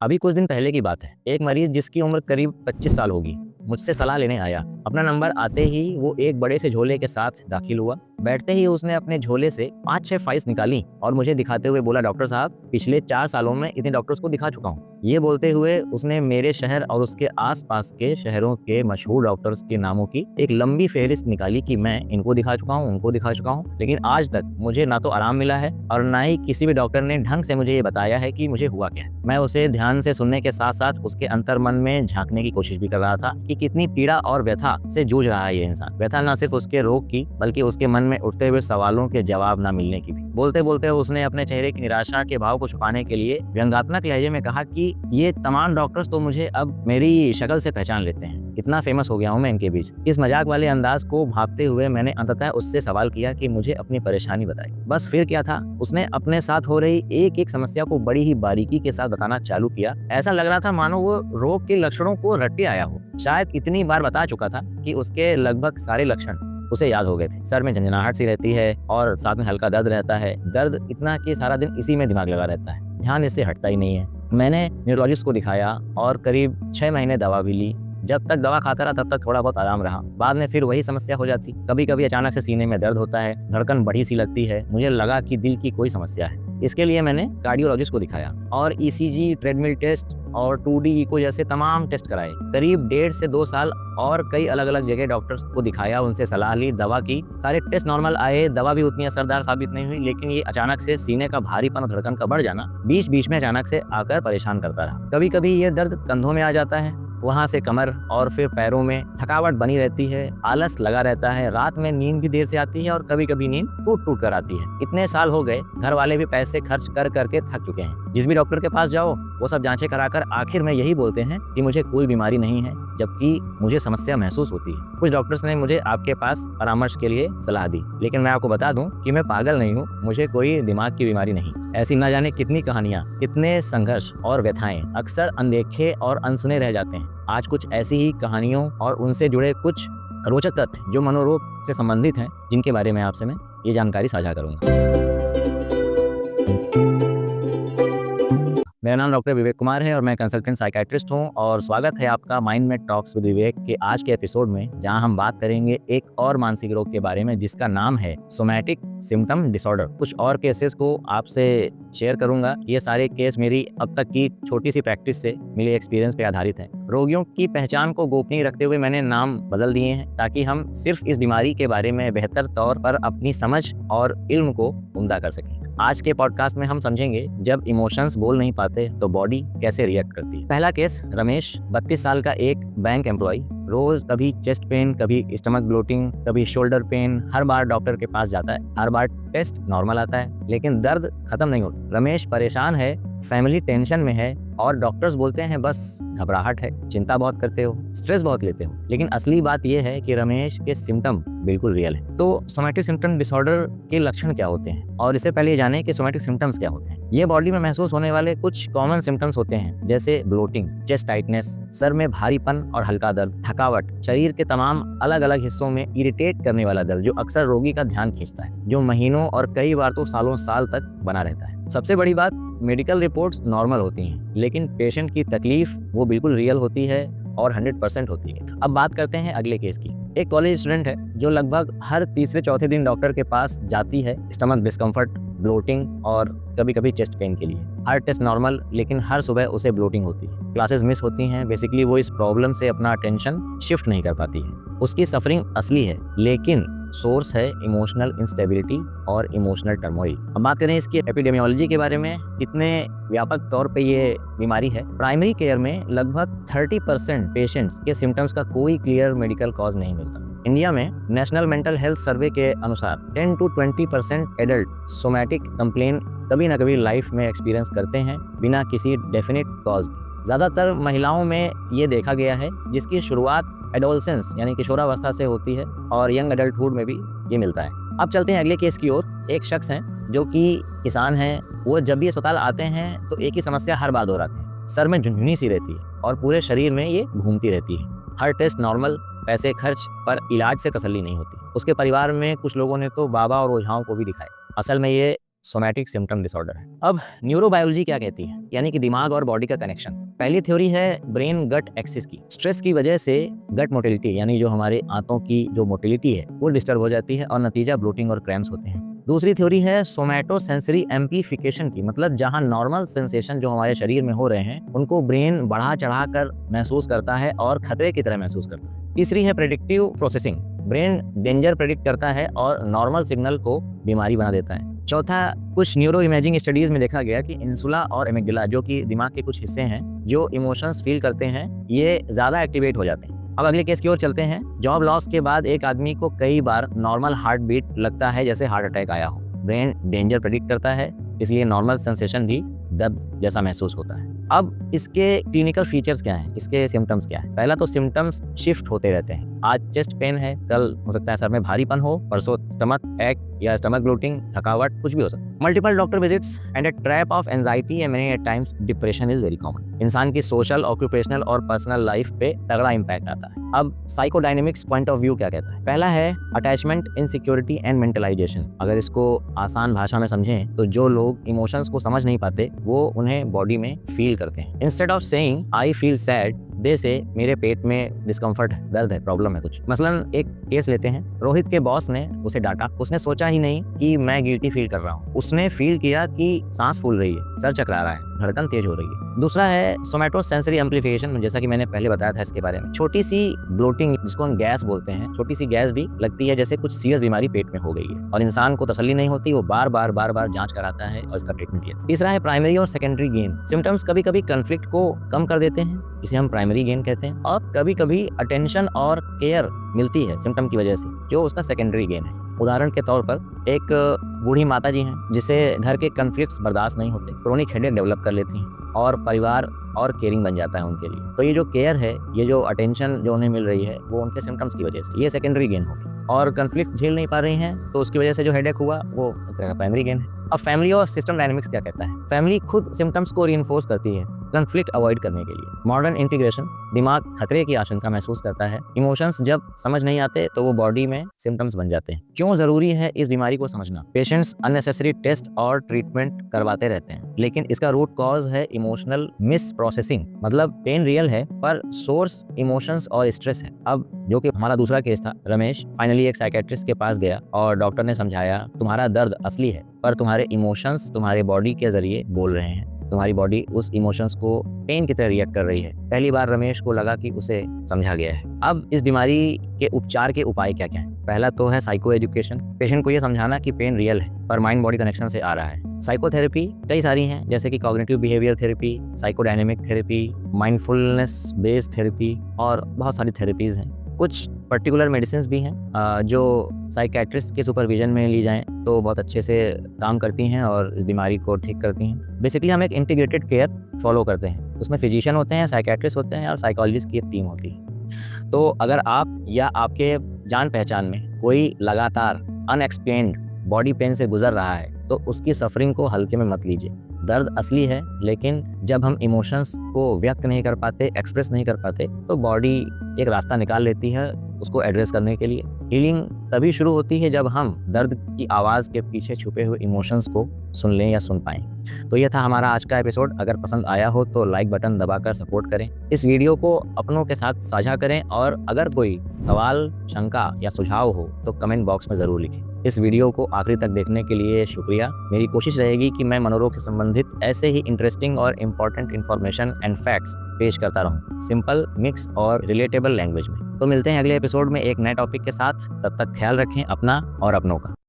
अभी कुछ दिन पहले की बात है। एक मरीज जिसकी उम्र करीब 25 साल होगी, मुझसे सलाह लेने आया। अपना नंबर आते ही वो एक बड़े से झोले के साथ दाखिल हुआ। बैठते ही उसने अपने झोले से 5-6 फाइल्स निकाली और मुझे दिखाते हुए बोला, डॉक्टर साहब, पिछले 4 सालों में इतने डॉक्टर्स को दिखा चुका हूँ। ये बोलते हुए उसने मेरे शहर और उसके आसपास के शहरों के मशहूर डॉक्टर्स के नामों की एक लंबी फहरिस्त निकाली कि मैं इनको दिखा चुका हूँ, उनको दिखा चुका हूँ, लेकिन आज तक मुझे ना तो आराम मिला है और ना ही किसी भी डॉक्टर ने ढंग से मुझे ये बताया है कि मुझे हुआ क्या है। मैं उसे ध्यान से सुनने के साथ साथ उसके अंतर्मन में झांकने की कोशिश भी कर रहा था कि कितनी पीड़ा और व्यथा से जूझ रहा है ये इंसान। व्यथा न सिर्फ उसके रोग की, बल्कि उसके मन में उठते हुए सवालों के जवाब न मिलने की भी। बोलते बोलते उसने अपने चेहरे की निराशा के भाव को छुपाने के लिए व्यंग्यात्मक लहजे में कहा कि ये तमाम डॉक्टर्स तो मुझे अब मेरी शक्ल से पहचान लेते हैं, इतना फेमस हो गया हूँ मैं इनके बीच। इस मजाक वाले अंदाज को भांपते हुए मैंने अंततः उससे सवाल किया कि मुझे अपनी परेशानी बताई। बस फिर क्या था, उसने अपने साथ हो रही एक एक समस्या को बड़ी ही बारीकी के साथ बताना चालू किया। ऐसा लग रहा था मानो वो रोग के लक्षणों को रट के आया हो। शायद इतनी बार बता चुका था कि उसके लगभग सारे लक्षण उसे याद हो गए थे। सर में झंझनाहट सी रहती है और साथ में हल्का दर्द रहता है। दर्द इतना कि सारा दिन इसी में दिमाग लगा रहता है, ध्यान इससे हटता ही नहीं है। मैंने न्यूरोलॉजिस्ट को दिखाया और करीब 6 महीने दवा भी ली। जब तक दवा खाता रहा तब तक थोड़ा बहुत आराम रहा। बाद में फिर वही समस्या हो जाती। कभी कभी अचानक से सीने में दर्द होता है, धड़कन बढ़ी सी लगती है। मुझे लगा कि दिल की कोई समस्या है। इसके लिए मैंने कार्डियोलॉजिस्ट को दिखाया और ईसीजी, ट्रेडमिल टेस्ट और 2D इको जैसे तमाम टेस्ट कराए। करीब 1.5 से 2 साल और कई अलग अलग जगह डॉक्टर्स को दिखाया, उनसे सलाह ली, दवा की। सारे टेस्ट नॉर्मल आए, दवा भी उतनी असरदार साबित नहीं हुई। लेकिन ये अचानक से सीने का भारीपन और धड़कन का बढ़ जाना बीच बीच में अचानक से आकर परेशान करता रहा। कभी कभी ये दर्द कंधों में आ जाता है, वहां से कमर और फिर पैरों में। थकावट बनी रहती है, आलस लगा रहता है, रात में नींद भी देर से आती है और कभी कभी नींद टूट टूट कर आती है। इतने साल हो गए, घर वाले भी पैसे खर्च कर करके थक चुके हैं। जिस भी डॉक्टर के पास जाओ वो सब जांचें कराकर आखिर में यही बोलते हैं कि मुझे कोई बीमारी नहीं है, जबकि मुझे समस्या महसूस होती है। कुछ डॉक्टर्स ने मुझे आपके पास परामर्श के लिए सलाह दी, लेकिन मैं आपको बता दूं कि मैं पागल नहीं हूँ, मुझे कोई दिमाग की बीमारी नहीं। ऐसी न जाने कितनी कहानियां, कितने संघर्ष और व्यथाएं अक्सर अनदेखे और अनसुने रह जाते हैं। आज कुछ ऐसी ही कहानियों और उनसे जुड़े कुछ रोचक तथ्य जो मनोरोग से संबंधित हैं, जिनके बारे में आपसे मैं ये जानकारी साझा करूंगा। मेरा नाम डॉक्टर विवेक कुमार है और मैं कंसल्टेंट साइकियाट्रिस्ट हूं और स्वागत है आपका माइंड में टॉक्स विद विवेक के आज के एपिसोड में, जहां हम बात करेंगे एक और मानसिक रोग के बारे में जिसका नाम है सोमैटिक सिम्पटम डिसऑर्डर। कुछ और केसेस को आपसे शेयर करूंगा। ये सारे केस मेरी अब तक की छोटी सी प्रैक्टिस से मिले एक्सपीरियंस पे आधारित है। रोगियों की पहचान को गोपनीय रखते हुए मैंने नाम बदल दिए हैं ताकि हम सिर्फ इस बीमारी के बारे में बेहतर तौर पर अपनी समझ और इल्म को उम्दा कर सकें। आज के पॉडकास्ट में हम समझेंगे जब इमोशंस बोल नहीं पाते तो बॉडी कैसे रिएक्ट करती है। पहला केस, रमेश, 32 साल का एक बैंक एम्प्लॉय। रोज कभी चेस्ट पेन, कभी स्टमक ब्लोटिंग, कभी शोल्डर पेन। हर बार डॉक्टर के पास जाता है, हर बार टेस्ट नॉर्मल आता है, लेकिन दर्द खत्म नहीं होता। रमेश परेशान है, फैमिली टेंशन में है और डॉक्टर्स बोलते हैं बस घबराहट है, चिंता बहुत करते हो, स्ट्रेस बहुत लेते हो। लेकिन असली बात यह है कि रमेश के सिम्टम बिल्कुल रियल है। तो सोमैटिक सिम्पटम डिसऑर्डर के लक्षण क्या होते हैं, और इससे पहले ये जाने कि सोमैटिक सिम्टम्स क्या होते हैं। ये बॉडी में महसूस होने वाले कुछ कॉमन सिम्टम्स होते हैं, जैसे ब्लोटिंग, चेस्ट टाइटनेस, सर में भारीपन और हल्का दर्द, थकावट, शरीर के तमाम अलग अलग हिस्सों में इरिटेट करने वाला दर्द जो अक्सर रोगी का ध्यान खींचता है, जो महीनों और कई बार तो सालों साल तक बना रहता है। सबसे बड़ी बात, मेडिकल रिपोर्ट्स नॉर्मल होती हैं, लेकिन पेशेंट की तकलीफ वो बिल्कुल रियल होती है और 100% होती है। अब बात करते हैं अगले केस की। एक कॉलेज स्टूडेंट है जो लगभग हर तीसरे चौथे दिन डॉक्टर के पास जाती है स्टमक डिस्कम्फर्ट, ब्लोटिंग और कभी कभी चेस्ट पेन के लिए। हर टेस्ट नॉर्मल, लेकिन हर सुबह उसे ब्लोटिंग होती है, क्लासेस मिस होती हैं। बेसिकली वो इस प्रॉब्लम से अपना अटेंशन शिफ्ट नहीं कर पाती है। उसकी सफरिंग असली है, लेकिन सोर्स है इमोशनल इंस्टेबिलिटी और इमोशनल टर्मोइल। अब बात करें इसकी एपिडेमियोलॉजी के बारे में, कितने व्यापक तौर पे ये बीमारी है। प्राइमरी केयर में लगभग 30% पेशेंट्स के सिम्टम्स का कोई क्लियर मेडिकल कॉज नहीं मिलता। इंडिया में नेशनल मेंटल हेल्थ सर्वे के अनुसार 10 to 20% एडल्ट सोमैटिक कंप्लेन कभी ना कभी लाइफ में एक्सपीरियंस करते हैं बिना किसी डेफिनेट कॉज के। ज्यादातर महिलाओं में ये देखा गया है, जिसकी शुरुआत एडोलसेंस यानी किशोरावस्था से होती है और यंग एडल्टहुड में भी ये मिलता है। अब चलते हैं अगले केस की ओर। एक शख्स हैं जो कि किसान हैं। वो जब भी अस्पताल आते हैं तो एक ही समस्या हर बार दोहराते हैं, सर में झुनझुनी सी रहती है और पूरे शरीर में ये घूमती रहती है। हर टेस्ट नॉर्मल, पैसे खर्च, पर इलाज से तसल्ली नहीं होती। उसके परिवार में कुछ लोगों ने तो बाबा और ओझाओं को भी दिखाए। असल में ये सोमैटिक सिम्पटम डिसऑर्डर है। अब न्यूरोबायोलॉजी क्या कहती है, यानी कि दिमाग और बॉडी का कनेक्शन। पहली थ्योरी है ब्रेन गट एक्सिस की। स्ट्रेस की वजह से गट मोटिलिटी यानी जो हमारे आंतों की जो मोटिलिटी है वो डिस्टर्ब हो जाती है और नतीजा ब्लोटिंग और क्रैम्प्स होते हैं। दूसरी थ्योरी है सोमैटोसेंसरी एम्प्लीफिकेशन की, मतलब जहां नॉर्मल सेंसेशन जो हमारे शरीर में हो रहे हैं उनको ब्रेन बढ़ा चढ़ा कर महसूस करता है और खतरे की तरह महसूस करता है। तीसरी है predictive processing, brain danger predict करता है और नॉर्मल सिग्नल को बीमारी बना देता है। चौथा, कुछ न्यूरो इमेजिंग स्टडीज में देखा गया कि इंसुला और एमिगडाला जो कि दिमाग के कुछ हिस्से हैं जो इमोशंस फील करते हैं ये ज्यादा एक्टिवेट हो जाते हैं। अब अगले केस की ओर चलते हैं। जॉब लॉस के बाद एक आदमी को कई बार नॉर्मल हार्ट बीट लगता है जैसे हार्ट अटैक आया हो। ब्रेन डेंजर प्रेडिक्ट करता है, इसलिए नॉर्मल सेंसेशन भी दर्द जैसा महसूस होता है। अब इसके क्लिनिकल फीचर्स क्या हैं, इसके सिम्टम्स क्या है। पहला तो सिम्टम्स शिफ्ट होते रहते हैं। आज चेस्ट पेन है, कल हो सकता है सर में भारीपन हो, परसों स्टमक एक या स्टमक ब्लोटिंग, थकावट, कुछ भी हो सकता है। Multiple doctor visits and a trap of anxiety and many times depression is very common. इंसान की सोशल, ऑक्यूपेशनल और पर्सनल लाइफ पे तगड़ा इम्पैक्ट आता है। अब साइकोडायनेमिक्स पॉइंट ऑफ व्यू क्या कहता है। पहला है अटैचमेंट, इनसिक्योरिटी एंड मेंटलाइजेशन। अगर इसको आसान भाषा में समझें तो जो लोग इमोशंस को समझ नहीं पाते वो उन्हें बॉडी में फील करते हैं। Instead of saying I feel sad, they say मेरे पेट में डिस्कम्फर्ट है, दर्द है, प्रॉब्लम है कुछ। मसलन एक केस लेते हैं, रोहित के बॉस ने उसे डांटा। उसने सोचा ही नहीं कि मैं गिल्टी फील कर रहा हूँ, उसने फील किया कि सांस फूल रही है, सर चकरा रहा है, धड़कन तेज हो रही है। दूसरा है सोमैटोसेंसरी एम्प्लीफिकेशन, जैसा कि मैंने पहले बताया था इसके बारे में। छोटी सी ब्लोटिंग जिसको हम गैस बोलते हैं, छोटी सी गैस भी लगती है जैसे कुछ सीरियस बीमारी पेट में हो गई है और इंसान को तसल्ली नहीं होती, वो बार बार जांच कराता है और इसका ट्रीटमेंट लेता है। तीसरा है प्राइमरी और सेकेंडरी गेन। सिम्टम्स कभी कभी कन्फ्लिक्ट को कम कर देते हैं, इसे हम प्राइमरी गेन कहते हैं, और कभी कभी अटेंशन और केयर मिलती है सिम्टम की वजह से, जो उसका सेकेंडरी गेन है। उदाहरण के तौर पर एक बूढ़ी माता जी हैं जिसे घर के कन्फ्लिक्ट्स बर्दाश्त नहीं होते, क्रोनिक हेडेक डेवलप कर लेती हैं और परिवार और केयरिंग बन जाता है उनके लिए। तो ये जो केयर है, ये जो अटेंशन जो उन्हें मिल रही है वो उनके सिम्टम्स की वजह से, ये सेकेंडरी गेन होगी। और कन्फ्लिक्ट झेल नहीं पा रही हैं तो उसकी वजह से जो हेडेक हुआ वो एक तरह का प्राइमरी गेन है। अब फैमिली और सिस्टम डायनेमिक्स क्या कहता है। फैमिली खुद सिम्टम्स को रीइंफोर्स करती है कन्फ्लिक्ट अवॉइड करने के लिए। मॉडर्न इंटीग्रेशन, दिमाग खतरे की आशंका महसूस करता है। इमोशंस जब समझ नहीं आते तो वो बॉडी में सिम्टम्स बन जाते हैं। क्यों जरूरी है इस बीमारी को समझना। पेशेंट्स अननेसेसरी टेस्ट और ट्रीटमेंट करवाते रहते हैं, लेकिन इसका रूट कॉज है इमोशनल मिस प्रोसेसिंग। मतलब पेन रियल है पर सोर्स इमोशंस और स्ट्रेस है। अब जो कि हमारा दूसरा केस था, रमेश फाइनली एक साइकेट्रिस्ट के पास गया और डॉक्टर ने समझाया तुम्हारा दर्द असली है पर तुम्हारे इमोशंस तुम्हारे बॉडी के जरिए बोल रहे हैं। तुम्हारी बॉडी उस इमोशंस को पेन की तरह रिएक्ट कर रही है। पहली बार रमेश को लगा कि उसे समझा गया है। अब इस बीमारी के उपचार के उपाय क्या क्या हैं। पहला तो है साइको एजुकेशन, पेशेंट को ये समझाना कि पेन रियल है पर माइंड बॉडी कनेक्शन से आ रहा है। साइकोथेरेपी कई सारी हैं, जैसे कि cognitive behaviour therapy, psychodynamic therapy, mindfulness based therapy और बहुत सारी थेरेपीज हैं। कुछ पर्टिकुलर मेडिसिन भी हैं जो साइकेट्रिस्ट के सुपरविजन में ली जाएं तो बहुत अच्छे से काम करती हैं और इस बीमारी को ठीक करती हैं। बेसिकली हम एक इंटीग्रेटेड केयर फॉलो करते हैं, उसमें फिजिशियन होते हैं, साइकेट्रिस्ट होते हैं और साइकोलॉजिस्ट की एक टीम होती है। तो अगर आप या आपके जान पहचान में कोई लगातार अनएक्सप्लेन्ड बॉडी पेन से गुजर रहा है तो उसकी सफरिंग को हल्के में मत लीजिए। दर्द असली है, लेकिन जब हम इमोशंस को व्यक्त नहीं कर पाते, एक्सप्रेस नहीं कर पाते, तो बॉडी एक रास्ता निकाल लेती है उसको एड्रेस करने के लिए। हीलिंग तभी शुरू होती है जब हम दर्द की आवाज़ के पीछे छुपे हुए इमोशंस को सुन लें या सुन पाएं। तो यह था हमारा आज का एपिसोड। अगर पसंद आया हो तो लाइक बटन दबाकर सपोर्ट करें, इस वीडियो को अपनों के साथ साझा करें और अगर कोई सवाल, शंका या सुझाव हो तो कमेंट बॉक्स में ज़रूर लिखें। इस वीडियो को आखिरी तक देखने के लिए शुक्रिया। मेरी कोशिश रहेगी कि मैं मनोरोग से संबंधित ऐसे ही इंटरेस्टिंग और इम्पोर्टेंट इन्फॉर्मेशन एंड फैक्ट्स पेश करता रहूं, सिंपल, मिक्स और रिलेटेबल लैंग्वेज में। तो मिलते हैं अगले एपिसोड में एक नए टॉपिक के साथ। तब तक ख्याल रखें अपना और अपनों का।